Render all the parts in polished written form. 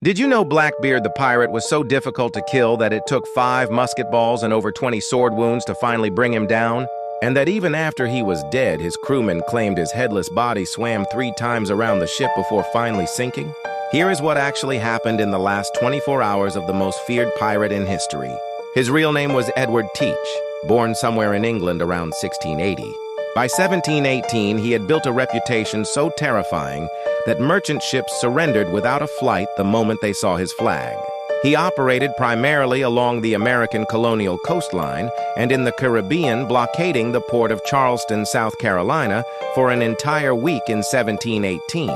Did you know Blackbeard the pirate was so difficult to kill that it took 5 musket balls and over 20 sword wounds to finally bring him down? And that even after he was dead, his crewmen claimed his headless body swam 3 times around the ship before finally sinking? Here is what actually happened in the last 24 hours of the most feared pirate in history. His real name was Edward Teach, born somewhere in England around 1680. By 1718, he had built a reputation so terrifying that merchant ships surrendered without a fight the moment they saw his flag. He operated primarily along the American colonial coastline and in the Caribbean, blockading the port of Charleston, South Carolina, for an entire week in 1718,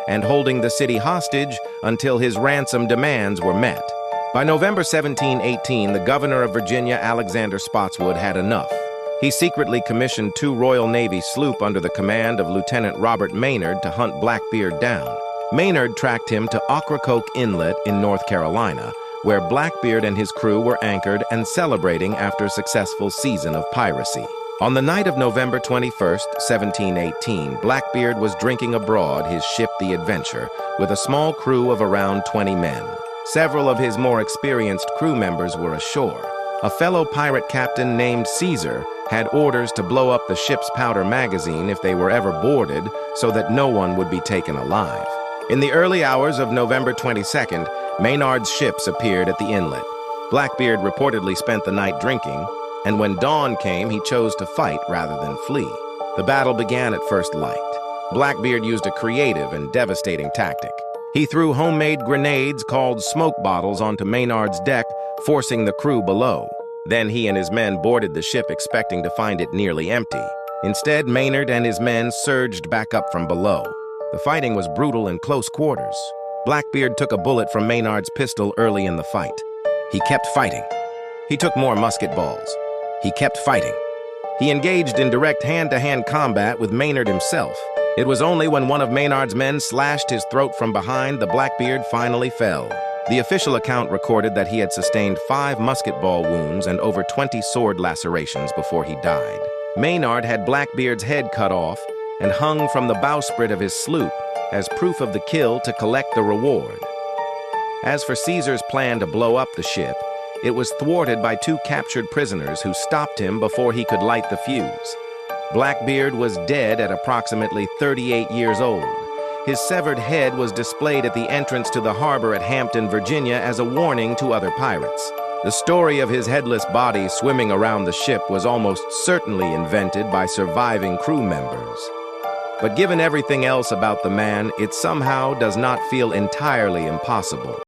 and holding the city hostage until his ransom demands were met. By November 1718, the governor of Virginia, Alexander Spotswood, had enough. He secretly commissioned 2 Royal Navy sloops under the command of Lieutenant Robert Maynard to hunt Blackbeard down. Maynard tracked him to Ocracoke Inlet in North Carolina, where Blackbeard and his crew were anchored and celebrating after a successful season of piracy. On the night of November 21st, 1718, Blackbeard was drinking aboard his ship The Adventure with a small crew of around 20 men. Several of his more experienced crew members were ashore. A fellow pirate captain named Caesar had orders to blow up the ship's powder magazine if they were ever boarded so that no one would be taken alive. In the early hours of November 22nd, Maynard's ships appeared at the inlet. Blackbeard reportedly spent the night drinking, and when dawn came, he chose to fight rather than flee. The battle began at first light. Blackbeard used a creative and devastating tactic. He threw homemade grenades called smoke bottles onto Maynard's deck, forcing the crew below. Then he and his men boarded the ship expecting to find it nearly empty. Instead, Maynard and his men surged back up from below. The fighting was brutal in close quarters. Blackbeard took a bullet from Maynard's pistol early in the fight. He kept fighting. He took more musket balls. He kept fighting. He engaged in direct hand-to-hand combat with Maynard himself. It was only when one of Maynard's men slashed his throat from behind that Blackbeard finally fell. The official account recorded that he had sustained 5 musket ball wounds and over 20 sword lacerations before he died. Maynard had Blackbeard's head cut off and hung from the bowsprit of his sloop as proof of the kill to collect the reward. As for Caesar's plan to blow up the ship, it was thwarted by 2 captured prisoners who stopped him before he could light the fuse. Blackbeard was dead at approximately 38 years old. His severed head was displayed at the entrance to the harbor at Hampton, Virginia, as a warning to other pirates. The story of his headless body swimming around the ship was almost certainly invented by surviving crew members. But given everything else about the man, it somehow does not feel entirely impossible.